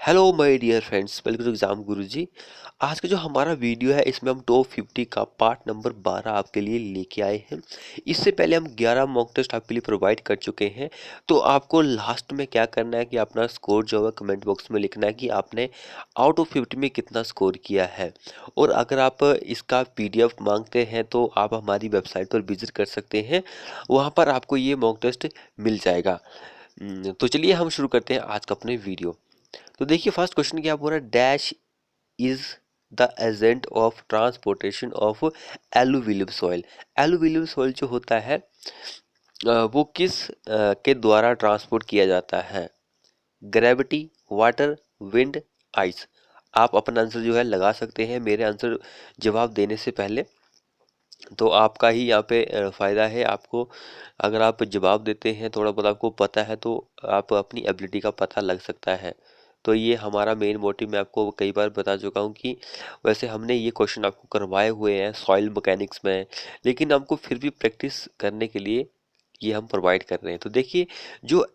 Hello my dear friends, welcome to exam Guruji. आज का जो हमारा वीडियो है इसमें हम टॉप 50 का पार्ट नंबर 12 आपके लिए लेके आए हैं। इससे पहले हम 11 मॉक टेस्ट आपके लिए प्रोवाइड कर चुके हैं। तो आपको लास्ट में क्या करना है कि अपना स्कोर जो है कमेंट बॉक्स में लिखना है कि आपने आउट ऑफ 50 में कितना स्कोर किया है। और अगर आप इसका PDF मांगते हैं तो आप हमारी वेबसाइट पर विजिट कर सकते हैं, वहाँ पर आपको ये मॉक टेस्ट मिल जाएगा। तो चलिए हम शुरू करते हैं आज का अपने वीडियो। तो देखिए फर्स्ट क्वेश्चन क्या बोल रहा है, dash is the agent of transportation of alluvium soil. Alluvium soil जो होता है वो किस के द्वारा ट्रांसपोर्ट किया जाता है? Gravity, water, wind, ice. आप अपना आंसर जो है लगा सकते हैं मेरे आंसर जवाब देने से पहले। तो आपका ही यहाँ पे फ़ायदा है। आपको अगर आप जवाब देते हैं थोड़ा बहुत आपको पता है तो आप अपनी एबिलिटी का पता लग सकता है। तो ये हमारा मेन मोटिव, मैं आपको कई बार बता चुका हूँ कि वैसे हमने ये क्वेश्चन आपको करवाए हुए हैं सॉइल मैकेनिक्स में, लेकिन हमको फिर भी प्रैक्टिस करने के लिए ये हम प्रोवाइड कर रहे हैं। तो देखिए जो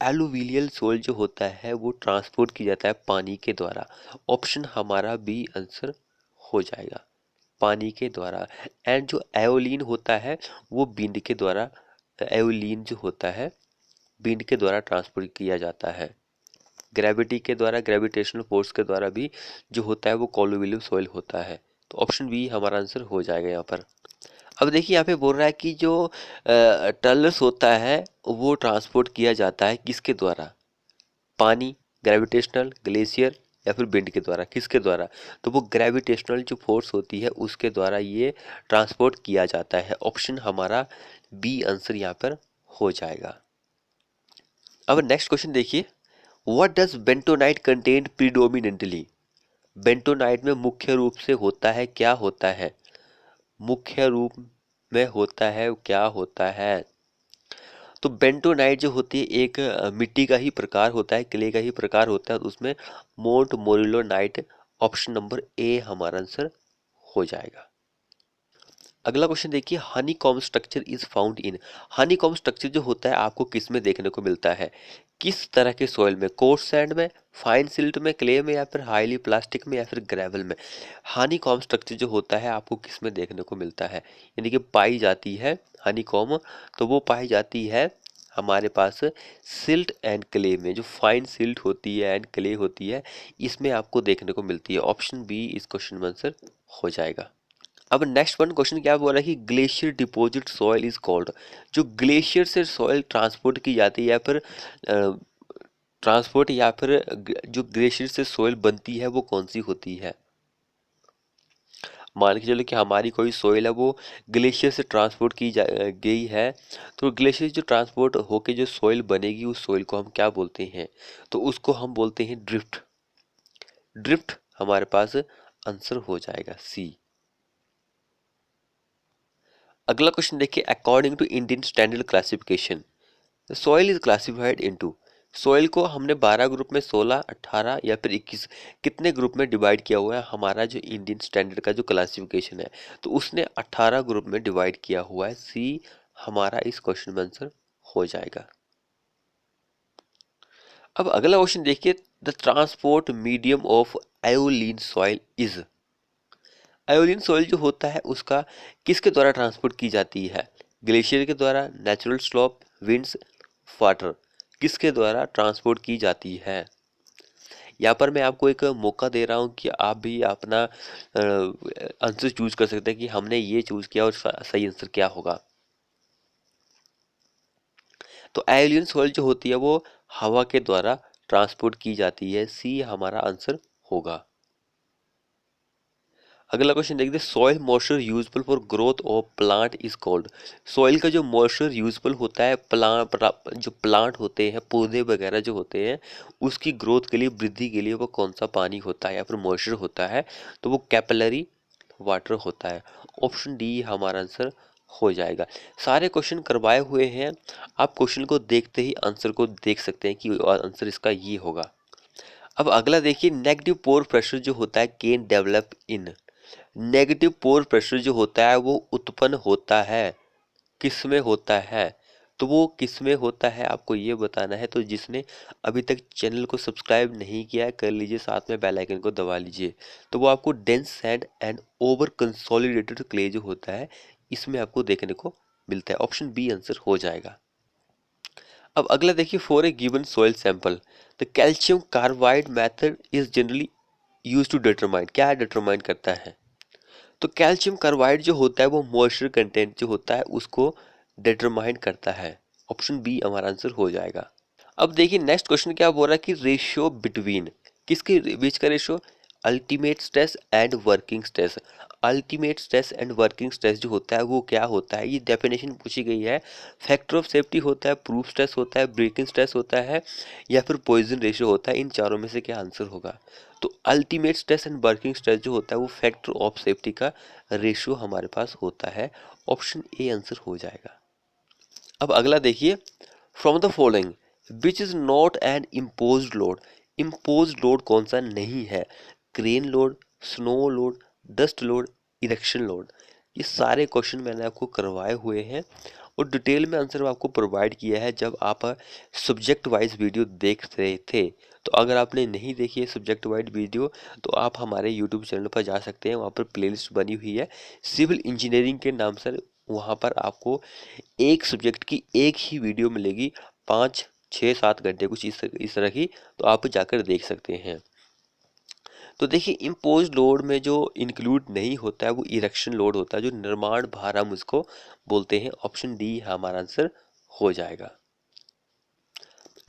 एलुवियल सोइल जो होता है वो ट्रांसपोर्ट किया जाता है पानी के द्वारा। ऑप्शन हमारा बी आंसर हो जाएगा, पानी के द्वारा। एंड जो एओलिन होता है वो विंड के द्वारा, एओलिन जो होता है विंड के द्वारा ट्रांसपोर्ट किया जाता है। ग्रेविटी के द्वारा, ग्रेविटेशनल फोर्स के द्वारा भी जो होता है वो कोलोविलियम सॉइल होता है। तो ऑप्शन बी हमारा आंसर हो जाएगा यहाँ पर। अब देखिए यहाँ पे बोल रहा है कि जो टर्लस होता है वो ट्रांसपोर्ट किया जाता है किसके द्वारा? पानी, ग्रेविटेशनल, ग्लेशियर या फिर विंड के द्वारा? किसके द्वारा? तो वो ग्रेविटेशनल जो फोर्स होती है उसके द्वारा ये ट्रांसपोर्ट किया जाता है। ऑप्शन हमारा बी आंसर यहाँ पर हो जाएगा। अब नेक्स्ट क्वेश्चन देखिए, what does bentonite contain predominantly? Bentonite में मुख्य रूप से होता है क्या होता है? मुख्य रूप में होता है क्या होता है? तो बेंटोनाइट जो होती है एक मिट्टी का ही प्रकार होता है, क्ले का ही प्रकार होता है। तो उसमें मोंट मोरिलोनाइट, ऑप्शन नंबर ए हमारा आंसर हो जाएगा। अगला क्वेश्चन देखिए, Honey comb structure is found in. Honey comb structure जो होता है आपको किस में देखने को मिलता है? किस तरह के सोइल में? कोर्स सैंड में, फाइन सिल्ट में, क्ले में या फिर हाईली प्लास्टिक में या फिर ग्रेवल में? हनी कॉम्ब स्ट्रक्चर जो होता है आपको किस में देखने को मिलता है, यानी कि पाई जाती है हनी कॉम्ब? तो वो पाई जाती है हमारे पास सिल्ट एंड क्ले में। जो फाइन सिल्ट होती है एंड क्ले होती है इसमें आपको देखने को मिलती है। ऑप्शन बी इस क्वेश्चन में आंसर हो जाएगा। अब नेक्स्ट वन क्वेश्चन क्या बोल रहा है कि glacier deposit soil is called. जो ग्लेशियर से सॉइल ट्रांसपोर्ट की जाती है या फिर ट्रांसपोर्ट या फिर जो ग्लेशियर से सॉइल बनती है वो कौन सी होती है? मान के चलो कि हमारी कोई सॉइल है वो ग्लेशियर से ट्रांसपोर्ट की गई है। तो ग्लेशियर जो ट्रांसपोर्ट होके जो सॉइल बनेगी उस सॉइल को हम क्या बोलते हैं? तो उसको हम बोलते हैं ड्रिफ्ट। ड्रिफ्ट हमारे पास आंसर हो जाएगा सी। अगला क्वेश्चन देखिए, according to Indian standard classification soil is classified into. Soil को हमने 12 ग्रुप में, 16, 18 या फिर 21 कितने ग्रुप में डिवाइड किया हुआ है? हमारा जो इंडियन स्टैंडर्ड का जो क्लासिफिकेशन है तो उसने 18 ग्रुप में डिवाइड किया हुआ है। सी हमारा इस क्वेश्चन में आंसर हो जाएगा। अब अगला क्वेश्चन देखिए, the transport medium of aeolian soil is. Aeolian soil जो होता है उसका किसके द्वारा ट्रांसपोर्ट की जाती है? ग्लेशियर के द्वारा, नेचुरल स्लोप, विंड्स, वाटर? किसके द्वारा ट्रांसपोर्ट की जाती है? यहाँ पर मैं आपको एक मौका दे रहा हूँ कि आप भी अपना आंसर चूज कर सकते हैं कि हमने ये चूज किया और सही आंसर क्या होगा। तो आयोडीन सॉइल जो होती है वो हवा के द्वारा ट्रांसपोर्ट की जाती है। सी हमारा आंसर होगा। अगला क्वेश्चन देखते हैं, soil moisture useful for growth of plant is called. Soil का जो मॉइस्चर यूजफुल होता है जो प्लांट होते हैं, पौधे वगैरह जो होते हैं उसकी ग्रोथ के लिए, वृद्धि के लिए वो कौन सा पानी होता है या फिर मॉइस्चर होता है? तो वो कैपिलरी वाटर होता है। ऑप्शन डी हमारा आंसर हो जाएगा। सारे क्वेश्चन करवाए हुए हैं, आप क्वेश्चन को देखते ही आंसर को देख सकते हैं कि आंसर इसका ये होगा। अब अगला देखिए, नेगेटिव पोर प्रेशर जो होता है can develop in. Negative pore pressure जो होता है वो उत्पन्न होता है किस में होता है? तो वो किस में होता है आपको ये बताना है। तो जिसने अभी तक चैनल को सब्सक्राइब नहीं किया है कर लीजिए, साथ में बेल आइकन को दबा लीजिए। तो वो आपको dense sand and over consolidated clay जो होता है इसमें आपको देखने को मिलता है। ऑप्शन बी आंसर हो जाएगा। अब अगला देखिए, for a given soil sample the calcium carbide method is generally use to determine, क्या डिटरमाइन करता है। तो कैल्शियम कार्बाइड जो होता है वो मॉइस्चर कंटेंट जो होता है उसको डिटरमाइन करता है। ऑप्शन बी हमारा आंसर हो जाएगा। अब देखिए नेक्स्ट क्वेश्चन क्या बोल रहा है कि रेशियो बिटवीन, किसके बीच का ratio, ultimate stress and working stress. Ultimate stress and working stress जो होता है वो क्या होता है, ये डेफिनेशन पूछी गई है। फैक्टर ऑफ सेफ्टी होता है, प्रूफ स्ट्रेस होता है, ब्रेकिंग स्ट्रेस होता है, या फिर पॉइजन रेशियो होता है। इन चारों में से क्या आंसर होगा। तो ultimate stress and working stress जो होता है वो फैक्टर ऑफ सेफ्टी का रेशियो हमारे पास होता है। ऑप्शन ए आंसर हो जाएगा। अब अगला देखिए, from the following which is not an imposed load. Imposed load कौन सा नहीं है, crane load, snow load, dust load, erection load. ये सारे क्वेश्चन मैंने आपको करवाए हुए हैं और डिटेल में आंसर आपको प्रोवाइड किया है जब आप सब्जेक्ट वाइज वीडियो देख रहे थे। तो अगर आपने नहीं देखी है सब्जेक्ट वाइज वीडियो तो आप हमारे यूट्यूब चैनल पर जा सकते हैं, वहाँ पर प्लेलिस्ट बनी हुई है सिविल इंजीनियरिंग के नाम से। वहाँ पर आपको एक सब्जेक्ट की एक ही वीडियो मिलेगी, 5 6 7 घंटे कुछ इस तरह की। तो आप जाकर देख सकते हैं। तो देखिए इम्पोज लोड में जो इंक्लूड नहीं होता है वो इरेक्शन लोड होता है, जो निर्माण भार हम उसको बोलते हैं। ऑप्शन डी हमारा आंसर हो जाएगा।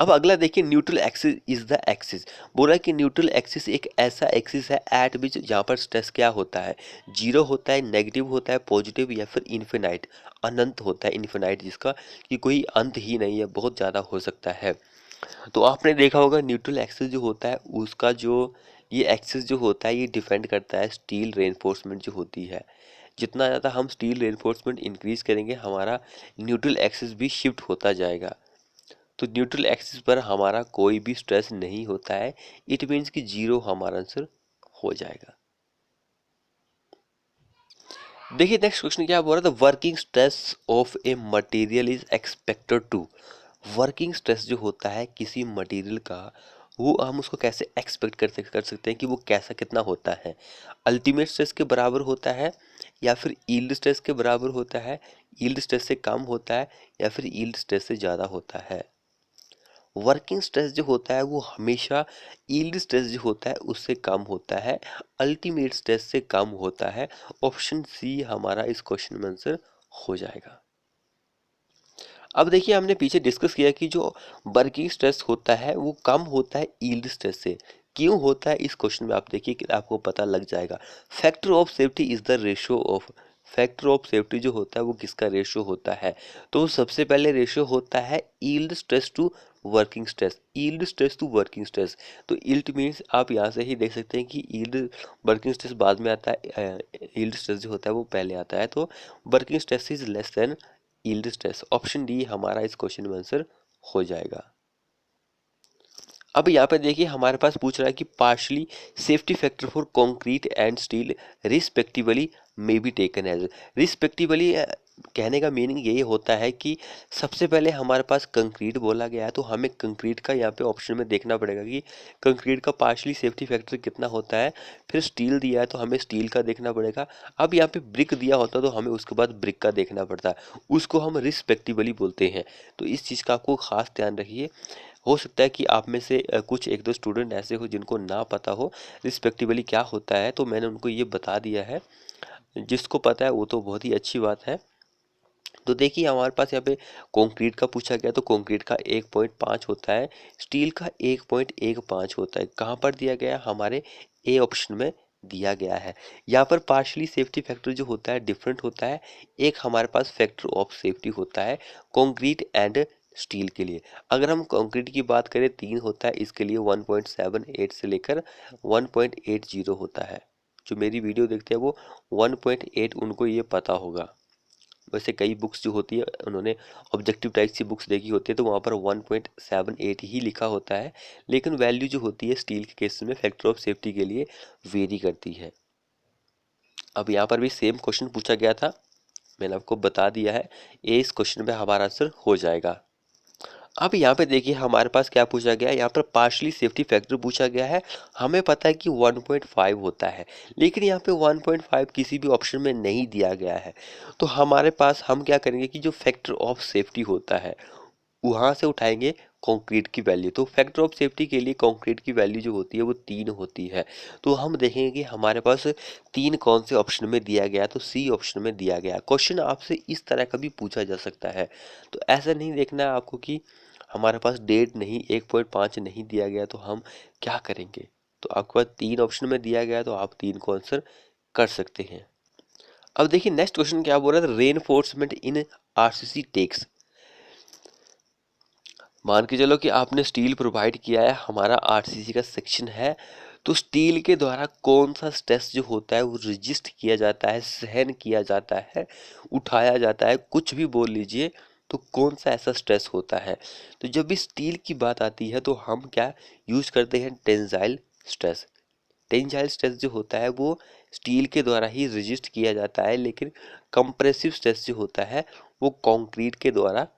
अब अगला देखिए, neutral axis is the axis. बोला कि न्यूट्रल एक्सिस एक ऐसा एक्सिस है एट विच जहाँ पर स्ट्रेस क्या होता है, जीरो होता है, नेगेटिव होता है, पॉजिटिव, या फिर इन्फिनाइट, अनंत होता है। इन्फिनाइट जिसका कि कोई अंत ही नहीं है, बहुत ज़्यादा हो सकता है। तो आपने देखा होगा न्यूट्रल एक्सिस जो होता है उसका जो ये एक्सिस जो होता है ये डिपेंड करता है स्टील रेनफोर्समेंट जो होती है। जितना ज़्यादा हम स्टील रेनफोर्समेंट इंक्रीज करेंगे हमारा न्यूट्रल एक्सिस भी शिफ्ट होता जाएगा। तो न्यूट्रल एक्सिस पर हमारा कोई भी स्ट्रेस नहीं होता है, इट मीन्स कि जीरो हमारा आंसर हो जाएगा। देखिए नेक्स्ट क्वेश्चन क्या बोल रहा था, working stress of a material is expected to. Working stress जो होता है किसी मटेरियल का वो हम उसको कैसे एक्सपेक्ट कर सकते हैं कि वो कैसा कितना होता है। अल्टीमेट स्ट्रेस के बराबर होता है, या फिर यील्ड स्ट्रेस के बराबर होता है, यील्ड स्ट्रेस से कम होता है, या फिर यील्ड स्ट्रेस से ज़्यादा होता है। वर्किंग स्ट्रेस जो होता है वो हमेशा यील्ड स्ट्रेस जो होता है उससे कम होता है, अल्टीमेट स्ट्रेस से कम होता है। ऑप्शन सी हमारा इस क्वेश्चन में आंसर हो जाएगा। अब देखिए हमने पीछे डिस्कस किया कि जो वर्किंग स्ट्रेस होता है वो कम होता है यील्ड स्ट्रेस से। क्यों होता है इस क्वेश्चन में आप देखिए कि आपको पता लग जाएगा। Factor of safety is the ratio of, factor of safety जो होता है वो किसका रेशियो होता है। तो सबसे पहले रेशियो होता है yield stress to working stress, yield stress to working stress. तो यील्ड मीन्स आप यहाँ से ही देख सकते हैं कि यील्ड, वर्किंग स्ट्रेस बाद में आता है, यील्ड स्ट्रेस जो होता है वो पहले आता है। तो working stress is less then yield stress. Option D हमारा इस क्वेश्चन में आंसर हो जाएगा। अब यहाँ पे देखिए हमारे पास पूछ रहा है कि partially safety factor for concrete and steel respectively may be taken as. Respectively कहने का मीनिंग यही होता है कि सबसे पहले हमारे पास कंक्रीट बोला गया है तो हमें कंक्रीट का यहाँ पे ऑप्शन में देखना पड़ेगा कि कंक्रीट का पार्शली सेफ्टी फैक्टर कितना होता है। फिर स्टील दिया है तो हमें स्टील का देखना पड़ेगा। अब यहाँ पे ब्रिक दिया होता तो हमें उसके बाद ब्रिक का देखना पड़ता है, उसको हम रिस्पेक्टिवली बोलते हैं। तो इस चीज़ का आपको खास ध्यान रखिए। हो सकता है कि आप में से कुछ एक दो स्टूडेंट ऐसे हो जिनको ना पता हो रिस्पेक्टिवली क्या होता है, तो मैंने उनको ये बता दिया है। जिसको पता है वो तो बहुत ही अच्छी बात है। तो देखिए हमारे पास यहाँ पे कंक्रीट का पूछा गया तो कंक्रीट का 1.5 होता है, स्टील का 1.15 होता है। कहाँ पर दिया गया, हमारे ए ऑप्शन में दिया गया है। यहाँ पर पार्शली सेफ्टी फैक्टर जो होता है डिफरेंट होता है। एक हमारे पास फैक्टर ऑफ सेफ्टी होता है कंक्रीट एंड स्टील के लिए। अगर हम कंक्रीट की बात करें 3 होता है, इसके लिए 1.78 से लेकर 1.80 होता है। जो मेरी वीडियो देखते हैं वो 1.8 उनको ये पता होगा। वैसे कई बुक्स जो होती है उन्होंने ऑब्जेक्टिव टाइप की बुक्स देखी होती है तो वहाँ पर 1.78 ही लिखा होता है, लेकिन वैल्यू जो होती है स्टील के केस में फैक्टर ऑफ सेफ्टी के लिए वेरी करती है। अब यहाँ पर भी सेम क्वेश्चन पूछा गया था मैंने आपको बता दिया है, ये इस क्वेश्चन में हमारा आंसर हो जाएगा। अब यहाँ पे देखिए हमारे पास क्या पूछा गया है, यहाँ पर पार्शली सेफ्टी फैक्टर पूछा गया है। हमें पता है कि 1.5 होता है, लेकिन यहाँ पे 1.5 किसी भी ऑप्शन में नहीं दिया गया है। तो हमारे पास हम क्या करेंगे कि जो फैक्टर ऑफ सेफ्टी होता है वहाँ से उठाएंगे कंक्रीट की वैल्यू। तो फैक्टर ऑफ सेफ्टी के लिए कंक्रीट की वैल्यू जो होती है वो 3 होती है। तो हम देखेंगे कि हमारे पास 3 कौन से ऑप्शन में दिया गया, तो सी ऑप्शन में दिया गया। क्वेश्चन आपसे इस तरह का भी पूछा जा सकता है। तो ऐसा नहीं देखना है आपको कि हमारे पास डेट नहीं 1.5 नहीं दिया गया तो हम क्या करेंगे। तो आपके पास 3 ऑप्शन में दिया गया तो आप 3 को आंसर कर सकते हैं। अब देखिए नेक्स्ट क्वेश्चन क्या बोल रहा है, रेनफोर्समेंट इन आरसीसी टेक्स। मान के चलो कि आपने स्टील प्रोवाइड किया है, हमारा आरसीसी का सेक्शन है, तो स्टील के द्वारा कौन सा स्ट्रेस जो होता है वो रजिस्ट किया जाता है, सहन किया जाता है, उठाया जाता है, कुछ भी बोल लीजिए। तो कौन सा ऐसा स्ट्रेस होता है। तो जब भी स्टील की बात आती है तो हम क्या यूज करते हैं, टेंसाइल स्ट्रेस। टेंसाइल स्ट्रेस जो होता है वो स्टील के द्वारा ही रजिस्ट किया जाता है, लेकिन कंप्रेसिव स्ट्रेस जो होता है वो कंक्रीट के द्वारा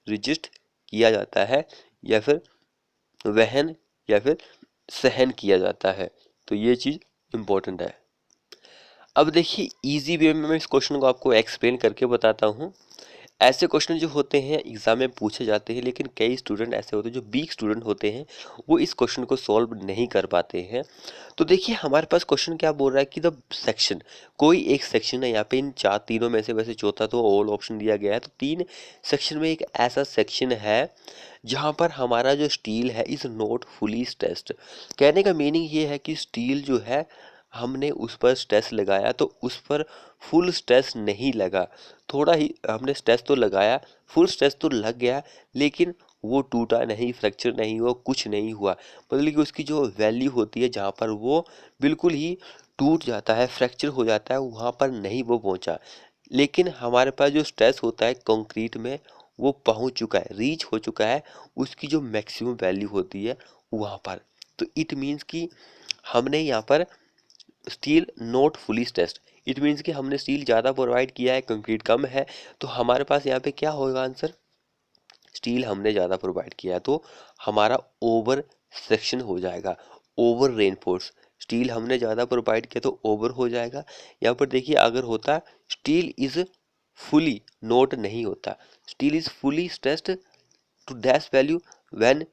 रजिस्ट किया जाता है, या फिर वहन या फिर सहन किया जाता है। तो ये चीज़ इम्पोर्टेंट है। अब देखिए इजी वे में मैं इस क्वेश्चन को आपको एक्सप्लेन करके बताता हूँ। ऐसे क्वेश्चन जो होते हैं एग्जाम में पूछे जाते हैं, लेकिन कई स्टूडेंट ऐसे होते हैं जो वीक स्टूडेंट होते हैं, वो इस क्वेश्चन को सॉल्व नहीं कर पाते हैं। तो देखिए हमारे पास क्वेश्चन क्या बोल रहा है कि द सेक्शन, कोई एक सेक्शन है यहाँ पे, इन चार तीनों में से वैसे चौथा तो ऑल ऑप्शन दिया गया है, तो 3 सेक्शन में एक ऐसा सेक्शन है जहाँ पर हमारा जो स्टील है इज नॉट फुली स्ट्रेस्ड। कहने का मीनिंग ये है कि स्टील जो है हमने उस पर स्ट्रेस लगाया तो उस पर फुल स्ट्रेस नहीं लगा, थोड़ा ही हमने स्ट्रेस तो लगाया, फुल स्ट्रेस तो लग गया, लेकिन वो टूटा नहीं, फ्रैक्चर नहीं हुआ, कुछ नहीं हुआ। मतलब कि उसकी जो वैल्यू होती है जहाँ पर वो बिल्कुल ही टूट जाता है, फ्रैक्चर हो जाता है, वहाँ पर नहीं वो पहुँचा। लेकिन हमारे पास जो स्ट्रेस होता है कंक्रीट में वो पहुँच चुका है, रीच हो चुका है उसकी जो मैक्सिमम वैल्यू होती है वहाँ पर। तो इट मीन्स कि हमने यहाँ पर still not fully stressed, it means कि हमने स्टील ज़्यादा प्रोवाइड किया है, कंक्रीट कम है। तो हमारे पास यहाँ पे क्या होगा आंसर, स्टील हमने ज़्यादा प्रोवाइड किया है तो हमारा ओवर सेक्शन हो जाएगा, ओवर रेनफोर्स। स्टील हमने ज़्यादा प्रोवाइड किया तो ओवर हो जाएगा। यहाँ पर देखिए अगर होता स्टील इज़ फुली, नोट नहीं होता, steel is fully stressed to dash value when,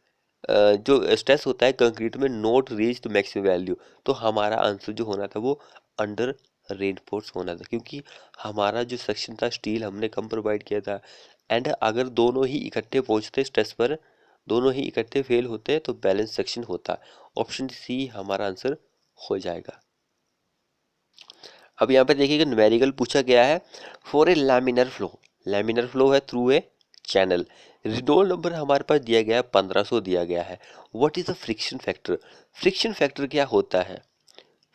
जो स्ट्रेस होता है कंक्रीट में not reach to maximum value, तो हमारा आंसर जो होना था वो अंडर रेनफोर्स होना था, क्योंकि हमारा जो सेक्शन था स्टील हमने कम प्रोवाइड किया था। एंड अगर दोनों ही इकट्ठे पहुंचते स्ट्रेस पर, दोनों ही इकट्ठे फेल होते तो बैलेंस सेक्शन होता। ऑप्शन सी हमारा आंसर हो जाएगा। अब यहाँ पे देखिएगा न्यूमेरिकल पूछा गया है, for a laminar flow, laminar flow है थ्रू ए चैनल, रिडोल नंबर हमारे पास दिया गया है 1500 दिया गया है। What is the friction factor, friction factor क्या होता है,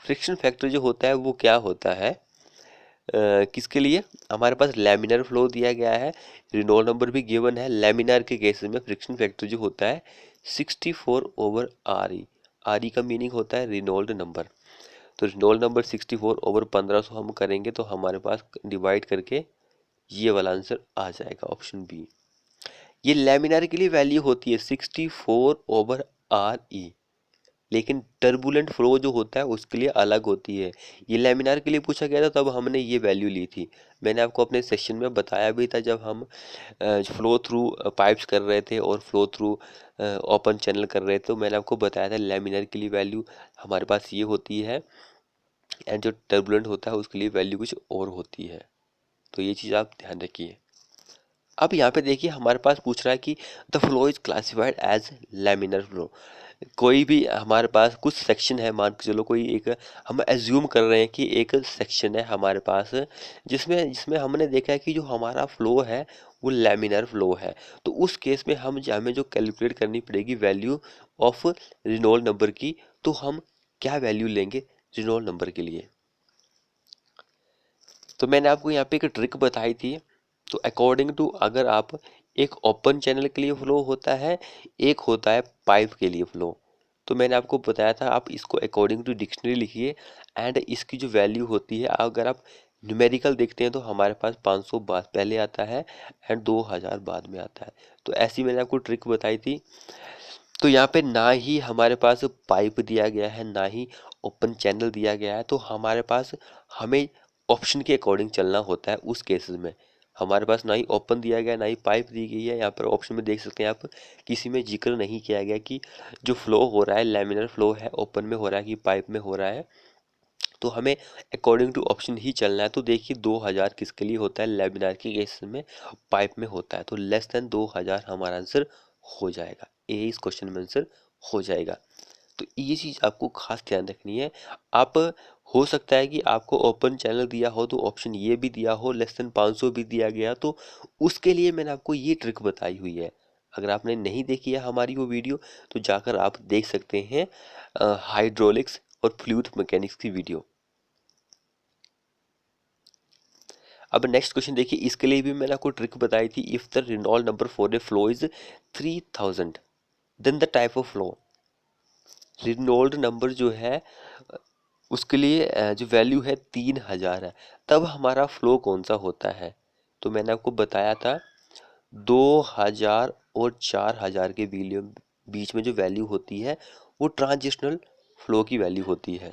फ्रिक्शन फैक्टर जो होता है वो क्या होता है, किसके लिए, हमारे पास लैमिनर फ्लो दिया गया है, रिनोल्ड नंबर भी गिवन है। लैमिनर के केसेस में फ्रिक्शन फैक्टर जो होता है 64/RE, आर ई का मीनिंग होता है रिनोल्ड नंबर। तो रिनोल्ड नंबर 64/1500 हम करेंगे तो हमारे पास डिवाइड करके ये वाला आंसर आ जाएगा, ऑप्शन बी। ये लैमिनार के लिए वैल्यू होती है 64/RE, लेकिन टर्बुलेंट फ्लो जो होता है उसके लिए अलग होती है। ये लैमिनार के लिए पूछा गया था तब हमने ये वैल्यू ली थी। मैंने आपको अपने सेशन में बताया भी था जब हम फ्लो थ्रू पाइप्स कर रहे थे और फ्लो थ्रू ओपन चैनल कर रहे थे, तो मैंने आपको बताया था लैमिनार के लिए वैल्यू हमारे पास ये होती है, एंड जो टर्बुलेंट होता है उसके लिए वैल्यू कुछ और होती है। तो ये चीज़ आप ध्यान रखिए। अब यहाँ पे देखिए हमारे पास पूछ रहा है कि the flow is classified as laminar flow. कोई भी हमारे पास कुछ सेक्शन है, मान के चलो कोई एक, हम एज्यूम कर रहे हैं कि एक सेक्शन है हमारे पास जिसमें जिसमें हमने देखा है कि जो हमारा फ्लो है वो लैमिनर फ्लो है। तो उस केस में हमें जो कैलकुलेट करनी पड़ेगी वैल्यू ऑफ रिनोल्ड नंबर की, तो हम क्या वैल्यू लेंगे रिनोल्ड नंबर के लिए। तो मैंने आपको यहाँ पे एक ट्रिक बताई थी। तो अकॉर्डिंग टू, अगर आप एक ओपन चैनल के लिए फ्लो होता है, एक होता है पाइप के लिए फ्लो। तो मैंने आपको बताया था आप इसको अकॉर्डिंग टू डिक्शनरी लिखिए, एंड इसकी जो वैल्यू होती है अगर आप न्यूमेरिकल देखते हैं तो हमारे पास 500 बाद पहले आता है एंड 2000 बाद में आता है। तो ऐसी मैंने आपको ट्रिक बताई थी। तो यहाँ पे ना ही हमारे पास पाइप दिया गया है, ना ही ओपन चैनल दिया गया है, तो हमारे पास हमें ऑप्शन के अकॉर्डिंग चलना होता है उस केसेस में। हमारे पास ना ही ओपन दिया गया है, ना ही पाइप दी गई है। यहाँ पर ऑप्शन में देख सकते हैं आप, किसी में जिक्र नहीं किया गया कि जो फ्लो हो रहा है लैमिनर फ्लो है, ओपन में हो रहा है कि पाइप में हो रहा है। तो हमें अकॉर्डिंग टू ऑप्शन ही चलना है। तो देखिए 2000 किसके लिए होता है, लेमिनार के केस में, पाइप में होता है। तो लेस देन 2000 हमारा आंसर हो जाएगा, ए इस क्वेश्चन में आंसर हो जाएगा। तो ये चीज़ आपको खास ध्यान रखनी है। आप, हो सकता है कि आपको ओपन चैनल दिया हो तो ऑप्शन ये भी दिया हो, लेस देन 500 भी दिया गया, तो उसके लिए मैंने आपको ये ट्रिक बताई हुई है। अगर आपने नहीं देखी है हमारी वो वीडियो तो जाकर आप देख सकते हैं, हाइड्रोलिक्स और फ्लूइड मैकेनिक्स की वीडियो। अब नेक्स्ट क्वेश्चन देखिए, इसके लिए भी मैंने आपको ट्रिक बताई थी। If the Reynolds number for a flow is 3000 then the type of flow. Reynolds number जो है उसके लिए जो वैल्यू है 3000 है, तब हमारा फ्लो कौन सा होता है। तो मैंने आपको बताया था 2000 और 4000 के बीच में जो वैल्यू होती है वो ट्रांजिशनल फ्लो की वैल्यू होती है।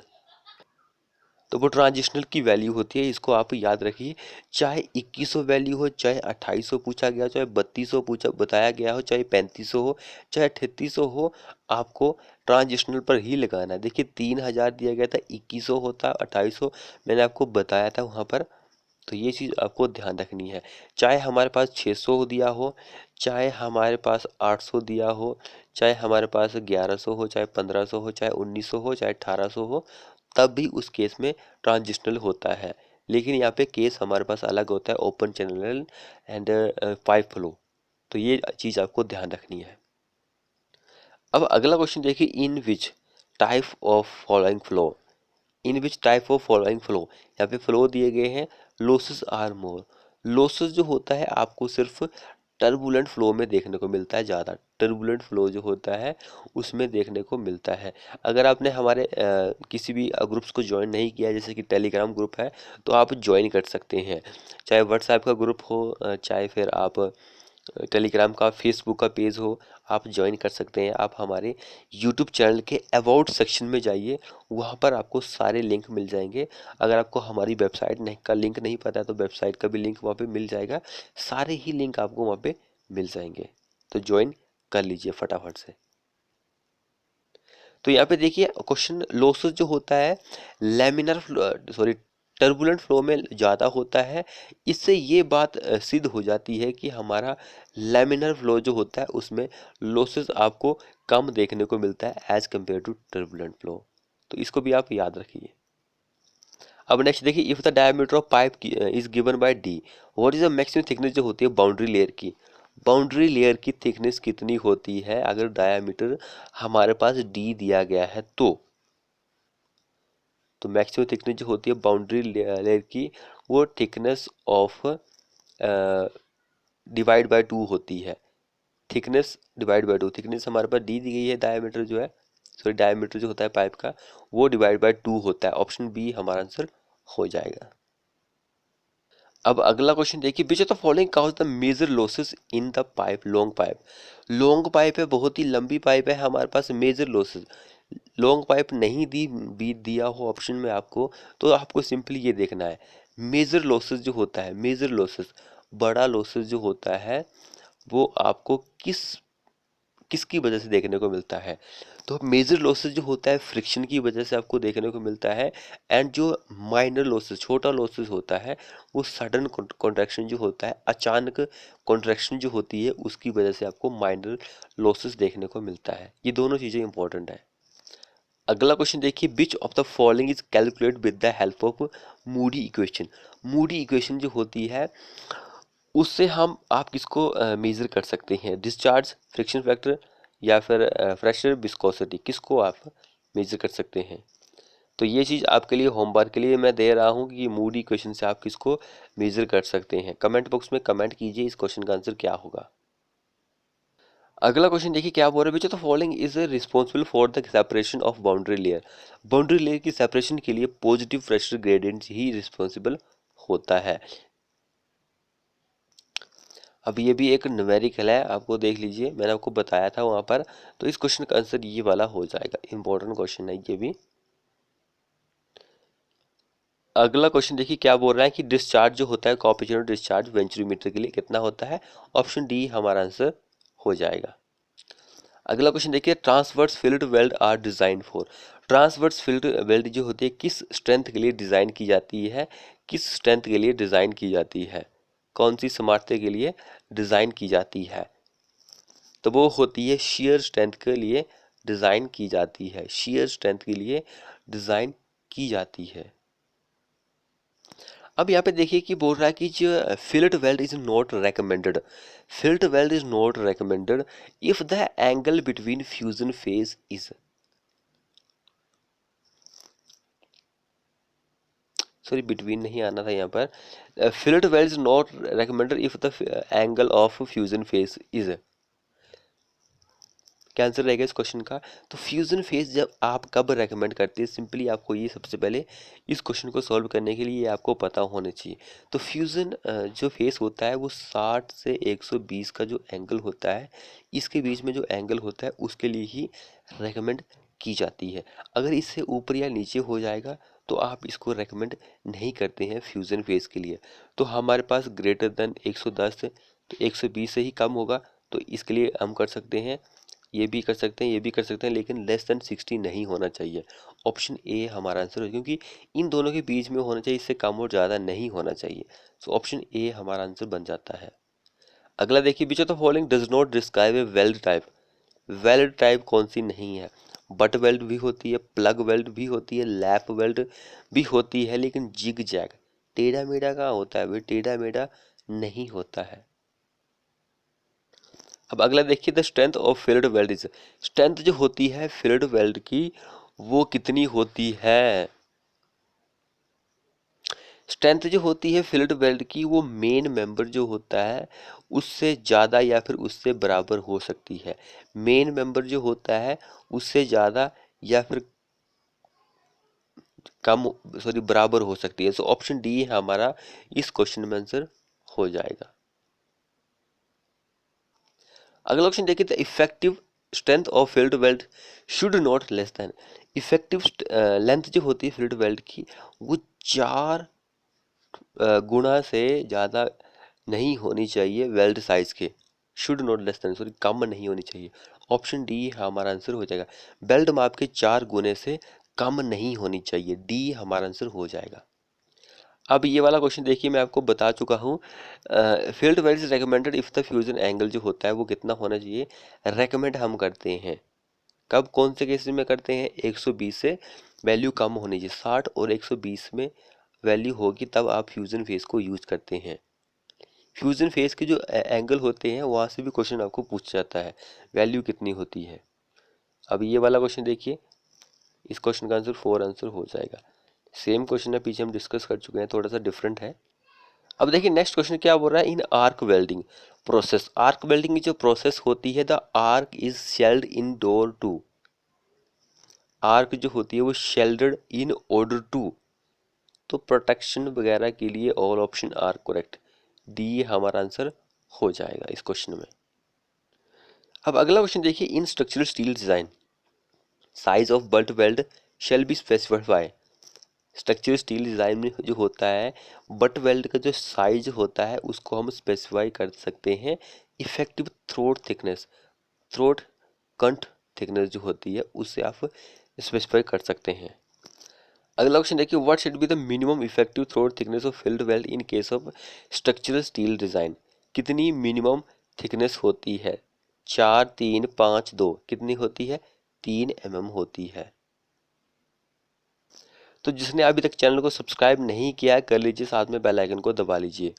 तो वो ट्रांजिशनल की वैल्यू होती है, इसको आप याद रखिए। चाहे 2100 वैल्यू हो, चाहे 2800 पूछा गया, चाहे 3200 पूछा बताया गया हो, चाहे 3500 हो, चाहे 3800 हो, आपको ट्रांजिशनल पर ही लगाना है। देखिए 3000 दिया गया था, 2100 होता, 2800 मैंने आपको बताया था वहाँ पर। तो ये चीज़ आपको ध्यान रखनी है। चाहे हमारे पास 600 दिया हो, चाहे हमारे पास 800 दिया हो, चाहे हमारे पास 1100 हो, चाहे 1500 हो, चाहे 1900 हो, चाहे 1800 हो, तब भी उस केस में ट्रांजिशनल होता है। लेकिन यहाँ पे केस हमारे पास अलग होता है, open channel and pipe flow. तो ये चीज़ आपको ध्यान रखनी है। अब अगला क्वेश्चन देखिए, in which type of following flow, in which type of following flow, यहाँ पे फ्लो दिए गए हैं, लॉसेस आर मोर। लॉसेस जो होता है आपको सिर्फ टर्बुलेंट फ्लो में देखने को मिलता है, ज़्यादा टर्बुलेंट फ्लो जो होता है उसमें देखने को मिलता है। अगर आपने हमारे किसी भी ग्रुप्स को ज्वाइन नहीं किया, जैसे कि टेलीग्राम ग्रुप है, तो आप ज्वाइन कर सकते हैं। चाहे व्हाट्सएप का ग्रुप हो, चाहे फिर आप टेलीग्राम का, फेसबुक का पेज हो, आप ज्वाइन कर सकते हैं। आप हमारे यूट्यूब चैनल के अबाउट सेक्शन में जाइए, वहाँ पर आपको सारे लिंक मिल जाएंगे। अगर आपको हमारी वेबसाइट नहीं का लिंक नहीं पता है तो वेबसाइट का भी लिंक वहाँ पे मिल जाएगा। सारे ही लिंक आपको वहाँ पे मिल जाएंगे, तो ज्वाइन कर लीजिए फटाफट से। तो यहाँ पे देखिए क्वेश्चन, लॉसेस जो होता है लेमिनर सॉरी टर्बुलेंट फ्लो में ज़्यादा होता है। इससे ये बात सिद्ध हो जाती है कि हमारा लेमिनर फ्लो जो होता है उसमें लॉसेस आपको कम देखने को मिलता है as compare to turbulent flow. तो इसको भी आप याद रखिए। अब नेक्स्ट देखिए, if the diameter of pipe is given by D, what is the maximum thickness जो होती है बाउंड्री लेयर की। बाउंड्री लेयर की थिकनेस कितनी होती है अगर डायमीटर हमारे पास डी दिया गया है तो मैक्सिमम थिकनेस जो होती है बाउंड्री लेयर की, वो thickness of divide by two होती है। Thickness divide by two, thickness हमारे पास डी दी गई है, डायमीटर जो है, सॉरी डायमीटर जो होता है पाइप का, वो डिवाइड बाय टू होता है। ऑप्शन बी हमारा आंसर हो जाएगा। अब अगला क्वेश्चन देखिए, which of the following cause the major losses in the pipe, long pipe. Long pipe है, बहुत ही लंबी पाइप है, हमारे पास मेजर लॉसेस। लॉन्ग पाइप नहीं दी भी दिया हो ऑप्शन में आपको, तो आपको सिंपली ये देखना है मेजर लॉसेस जो होता है, मेजर लॉसेस, बड़ा लॉसेस जो होता है वो आपको किसकी वजह से देखने को मिलता है। तो मेजर लॉसेस जो होता है फ्रिक्शन की वजह से आपको देखने को मिलता है। एंड जो माइनर लॉसेस, छोटा लॉसेस होता है, वो सडन कॉन्ट्रैक्शन जो होता है, अचानक कॉन्ट्रैक्शन जो होती है, उसकी वजह से आपको माइनर लॉसेस देखने को मिलता है। ये दोनों चीज़ें इंपॉर्टेंट है। अगला क्वेश्चन देखिए, which of the following is calculate with the help of Moody equation. Moody equation जो होती है उससे हम आप किसको मेजर कर सकते हैं, डिस्चार्ज, फ्रिक्शन फैक्टर, या फिर प्रेशर, विस्कोसिटी, किसको आप मेजर कर सकते हैं। तो ये चीज़ आपके लिए होमवर्क के लिए मैं दे रहा हूँ कि मूडी क्वेश्चन से आप किसको मेजर कर सकते हैं। कमेंट बॉक्स में कमेंट कीजिए इस क्वेश्चन का आंसर क्या होगा। अगला क्वेश्चन देखिए क्या बोल रहे हैं, विच of the following is responsible for the separation of boundary layer. Boundary layer की सेपरेशन के लिए पॉजिटिव प्रेशर ग्रेडियंट ही रिस्पॉन्सिबल होता है। अब ये भी एक न्यूमेरिकल है, आपको देख लीजिए, मैंने आपको बताया था वहां पर। तो इस क्वेश्चन का आंसर ये वाला हो जाएगा, इंपॉर्टेंट क्वेश्चन है ये भी। अगला क्वेश्चन देखिए क्या बोल रहा है कि डिस्चार्ज जो होता है कॉपीचर डिस्चार्ज वेंचुरीमीटर के लिए कितना होता है। ऑप्शन डी हमारा आंसर हो जाएगा। अगला क्वेश्चन देखिए, transverse fillet weld are design for. Transverse fillet weld जो होती है किस स्ट्रेंथ के लिए डिजाइन की जाती है, किस स्ट्रेंथ के लिए डिजाइन की जाती है, कौन सी सामर्थ्य के लिए डिजाइन की जाती है। तो वो होती है shear स्ट्रेंथ के लिए डिजाइन की जाती है, shear स्ट्रेंथ के लिए डिजाइन की जाती है। अब यहाँ पे देखिए कि बोल रहा है कि जो fillet weld is not recommended, fillet weld is not recommended if the angle between fusion phase is, sorry between नहीं आना था यहाँ पर, fillet weld is not recommended if the angle of fusion phase is, क्या answer रहेगा इस question का। तो फ्यूजन फेज जब आप कब रेकमेंड करते हैं, सिंपली आपको ये सबसे पहले इस क्वेश्चन को सॉल्व करने के लिए आपको पता होना चाहिए। तो फ्यूजन जो फेज होता है वो 60 से 120 का जो एंगल होता है, इसके बीच में जो एंगल होता है उसके लिए ही रेकमेंड की जाती है। अगर इससे ऊपर या नीचे हो जाएगा तो आप इसको रेकमेंड नहीं करते हैं फ्यूजन फेज के लिए। तो हमारे पास ग्रेटर देन 110, तो 120 से ही कम होगा, तो इसके लिए हम कर सकते हैं, ये भी कर सकते हैं, ये भी कर सकते हैं, लेकिन लेस देन 60 नहीं होना चाहिए। ऑप्शन ए हमारा आंसर है, क्योंकि इन दोनों के बीच में होना चाहिए, इससे कम और ज़्यादा नहीं होना चाहिए। सो ऑप्शन ए हमारा आंसर बन जाता है। अगला देखिए, which of the following does not describe A weld type. Weld type कौन सी नहीं है। बट वेल्ड भी होती है, प्लग वेल्ड भी होती है, लैप वेल्ड भी होती है, लेकिन जिग जैग टेढ़ा मेढ़ा कहाँ होता है भाई, टेढ़ा मेढ़ा नहीं होता है। अब अगला देखिए, the strength of field weld is, strength जो होती है फिल्ड वेल्ड की वो कितनी होती है। स्ट्रेंथ जो होती है फिल्ड वेल्ड की वो मेन मेंबर जो होता है उससे ज़्यादा या फिर उससे बराबर हो सकती है। मेन मेंबर जो होता है उससे ज़्यादा या फिर कम, सॉरी बराबर हो सकती है। सो ऑप्शन डी हमारा इस क्वेश्चन में आंसर हो जाएगा। अगला ऑप्शन देखिए, the effective strength of field weld should not less then, effective length जो होती है फील्ड वेल्ड की वो 4 गुना से ज़्यादा नहीं होनी चाहिए वेल्ड साइज के। Should not less than, sorry कम नहीं होनी चाहिए। ऑप्शन डी हमारा आंसर हो जाएगा, बेल्ट माप के 4 गुने से कम नहीं होनी चाहिए, डी हमारा आंसर हो जाएगा। अब ये वाला क्वेश्चन देखिए, मैं आपको बता चुका हूँ, field weld is recommended if the fusion angle जो होता है वो कितना होना चाहिए। रेकमेंड हम करते हैं कब, कौन से केसेस में करते हैं, 120 से वैल्यू कम होनी चाहिए, 60 और 120 में वैल्यू होगी तब आप फ्यूजन फेज को यूज करते हैं। फ्यूजन फेज के जो एंगल होते हैं वहां से भी क्वेश्चन आपको पूछ जाता है वैल्यू कितनी होती है। अब ये वाला क्वेश्चन देखिए, इस क्वेश्चन का आंसर 4 आंसर हो जाएगा। सेम क्वेश्चन है, पीछे हम डिस्कस कर चुके हैं, थोड़ा सा डिफरेंट है। अब देखिए नेक्स्ट क्वेश्चन क्या बोल रहा है, in arc welding process, arc welding की जो प्रोसेस होती है, the arc is shield in order to, arc जो होती है वो शेल्डेड इन ऑर्डर टू, तो प्रोटेक्शन वगैरह के लिए all option are correct, D हमारा आंसर हो जाएगा इस क्वेश्चन में। अब अगला क्वेश्चन देखिए, in structural steel design size of butt weld shall be specify, structural steel design में जो होता है बट वेल्ड का जो साइज होता है उसको हम स्पेसिफाई कर सकते हैं। इफेक्टिव थ्रोट थिकनेस, थ्रोट कंठ थिकनेस जो होती है उससे आप स्पेसिफाई कर सकते हैं। अगला क्वेश्चन देखिए, what should be the minimum effective throat thickness of field weld in case of structural steel design, कितनी मिनिमम थिकनेस होती है, 4, 3, 5, 2, कितनी होती है, 3 mm होती है। तो जिसने अभी तक चैनल को सब्सक्राइब नहीं किया कर लीजिए, साथ में बेल आइकन को दबा लीजिए।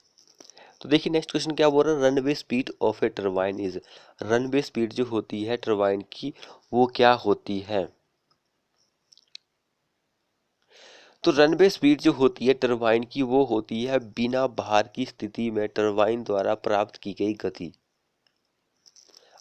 तो देखिए नेक्स्ट क्वेश्चन क्या बोल रहा है, runway speed of a turbine is, runway speed जो होती है टरबाइन की वो क्या होती है। तो रनवे स्पीड जो होती है टरबाइन की वो होती है बिना भार की स्थिति में टरबाइन द्वारा प्राप्त की गई गति।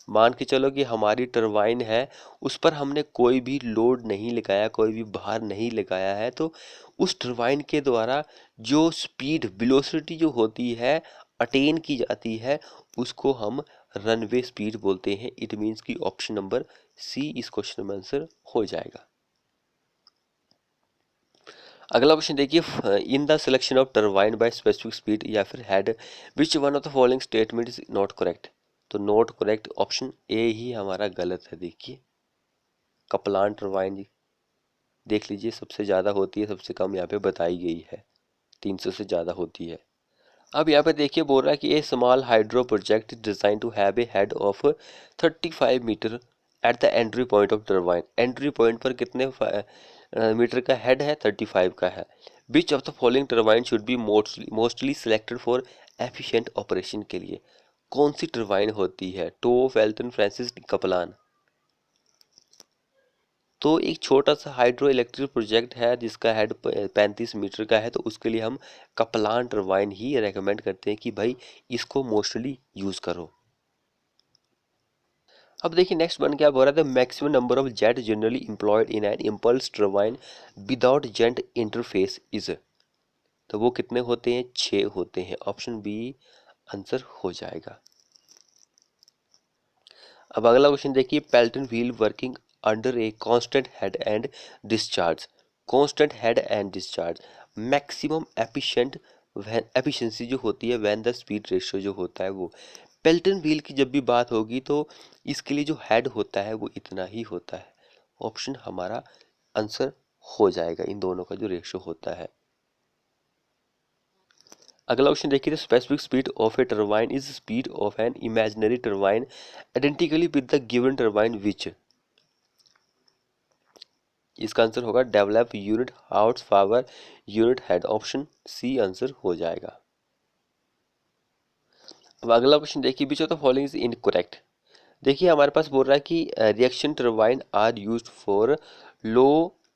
मान के चलो कि हमारी टरबाइन है, उस पर हमने कोई भी लोड नहीं लगाया, कोई भी भार नहीं लगाया है, तो उस टरबाइन के द्वारा जो स्पीड वेलोसिटी जो होती है अटेन की जाती है, उसको हम रनवे स्पीड बोलते हैं। इट मीन्स कि ऑप्शन नंबर सी इस क्वेश्चन में आंसर हो जाएगा। अगला क्वेश्चन देखिए, in the selection of turbine by specific speed या फिर head which one of the following statement is not correct. तो नॉट करेक्ट ऑप्शन ए ही हमारा गलत है। देखिए कपलान टरबाइन जी देख लीजिए, सबसे ज़्यादा होती है, सबसे कम यहाँ पे बताई गई है, 300 से ज़्यादा होती है। अब यहाँ पे देखिए बोल रहा है कि a small hydro project design to have a head of 35 metre at the entry point of turbine. Entry point पर कितने मीटर का हेड है? 35 का है। Which of the following turbine should be mostly selected for efficient operation के लिए। कौन सी टरबाइन होती है? टो, वेल्टन, फ्रांसिस, कपलान। तो एक छोटा सा हाइड्रो इलेक्ट्रिक प्रोजेक्ट है जिसका हेड 35 मीटर का है, तो उसके लिए हम कपलान टरबाइन ही रेकमेंड करते हैं कि भाई इसको मोस्टली यूज करो। अब देखिए नेक्स्ट वन क्या बोल रहा था, maximum number of jet generally employed in an impulse turbine without jet interface is. तो वो कितने होते हैं? 6 होते हैं। ऑप्शन बी आंसर हो जाएगा। अब अगला क्वेश्चन देखिए, Pelton wheel working under a constant head and discharge. Constant head and discharge maximum efficient efficiency जो होती है व्हेन द स्पीड रेशियो जो होता है वो। पेल्टन व्हील की जब भी बात होगी तो इसके लिए जो हेड होता है वो इतना ही होता है। ऑप्शन हमारा आंसर हो जाएगा इन दोनों का जो रेशियो होता है। अगला क्वेश्चन देखिए, specific speed of a turbine is speed of an imaginary turbine identically with the given turbine which. इसका आंसर होगा develop unit horse power unit head. Option C answer हो जाएगा। अब अगला क्वेश्चन देखिए, which of the following is incorrect. देखिए हमारे पास बोल रहा है कि reaction turbine are used for low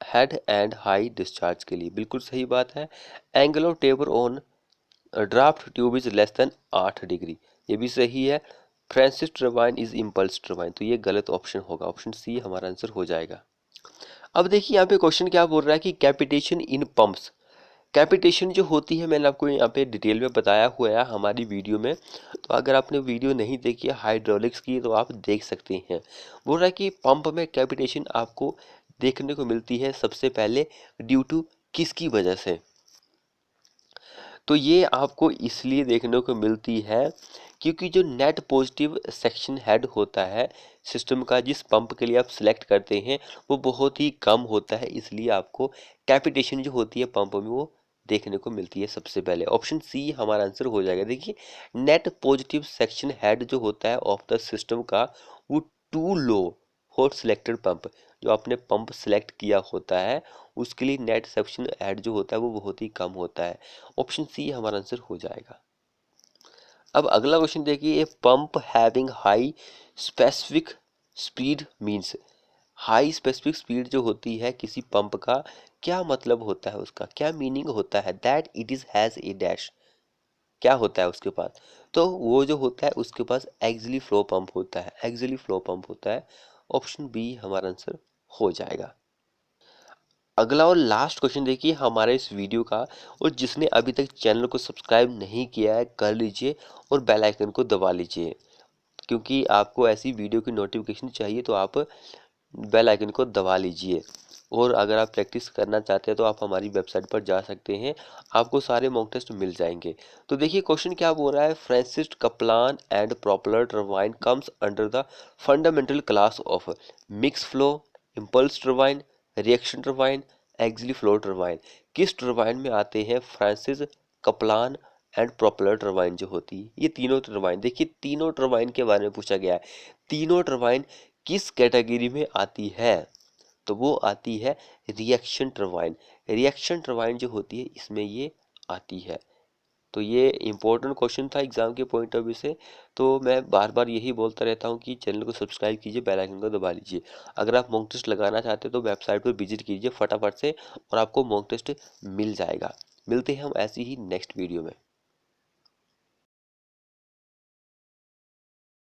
head and high discharge के लिए। बिल्कुल सही बात है। Angle of टेबर on draft tube is less than 8 degree, ये भी सही है। Francis turbine is impulse turbine, तो ये गलत ऑप्शन होगा। ऑप्शन सी हमारा आंसर हो जाएगा। अब देखिए यहाँ पे क्वेश्चन क्या बोल रहा है कि कैपिटेशन इन पंप्स। कैपिटेशन जो होती है मैंने आपको यहाँ पे डिटेल में बताया हुआ है हमारी वीडियो में, तो अगर आपने वीडियो नहीं देखी है हाइड्रोलिक्स की तो आप देख सकते हैं। बोल रहा है कि पंप में कैपिटेशन आपको देखने को मिलती है सबसे पहले ड्यू टू किसकी वजह से। तो ये आपको इसलिए देखने को मिलती है क्योंकि जो नेट पॉजिटिव सेक्शन हेड होता है सिस्टम का जिस पंप के लिए आप सिलेक्ट करते हैं वो बहुत ही कम होता है, इसलिए आपको कैपिटेशन जो होती है पंप में वो देखने को मिलती है सबसे पहले। ऑप्शन सी हमारा आंसर हो जाएगा। देखिए नेट पॉजिटिव सेक्शन हेड जो होता है ऑफ द सिस्टम का वो total for selected pump. जो आपने पंप सेलेक्ट किया होता है उसके लिए नेट सेक्शन हेड जो होता है वो बहुत ही कम होता है। ऑप्शन सी हमारा आंसर हो जाएगा। अब अगला क्वेश्चन देखिए, pump having high specific speed means. High specific speed जो होती है किसी पंप का क्या मतलब होता है, उसका क्या मीनिंग होता है? That it is has a dash. क्या होता है उसके पास? तो वो जो होता है उसके पास एक्सिली फ्लो पंप होता है, एक्सिली फ्लो पंप होता है। ऑप्शन बी हमारा आंसर हो जाएगा। अगला और लास्ट क्वेश्चन देखिए हमारे इस वीडियो का, और जिसने अभी तक चैनल को सब्सक्राइब नहीं किया है कर लीजिए और बेल आइकन को दबा लीजिए, क्योंकि आपको ऐसी वीडियो की नोटिफिकेशन चाहिए तो आप बेल आइकन को दबा लीजिए। और अगर आप प्रैक्टिस करना चाहते हैं तो आप हमारी वेबसाइट पर जा सकते हैं, आपको सारे मॉक टेस्ट मिल जाएंगे। तो देखिए क्वेश्चन क्या बोल रहा है, Francis Kaplan and propeller turbine comes under the fundamental class of mix flow, impulse turbine, reaction turbine, axial flow turbine. किस टरबाइन में आते हैं Francis Kaplan and propeller turbine जो होती है? ये तीनों टरबाइन, देखिए तीनों टरबाइन के बारे में पूछा गया है। तीनों टरबाइन किस कैटेगरी में आती है? तो वो आती है रिएक्शन टरबाइन। रिएक्शन टरबाइन जो होती है इसमें ये आती है। तो ये इंपॉर्टेंट क्वेश्चन था एग्जाम के पॉइंट ऑफ व्यू से। तो मैं बार बार यही बोलता रहता हूँ कि चैनल को सब्सक्राइब कीजिए, बेल आइकन को दबा लीजिए। अगर आप मॉक टेस्ट लगाना चाहते हैं तो वेबसाइट पर विजिट कीजिए फटाफट से और आपको मॉक टेस्ट मिल जाएगा। मिलते हैं हम ऐसी ही नेक्स्ट वीडियो में।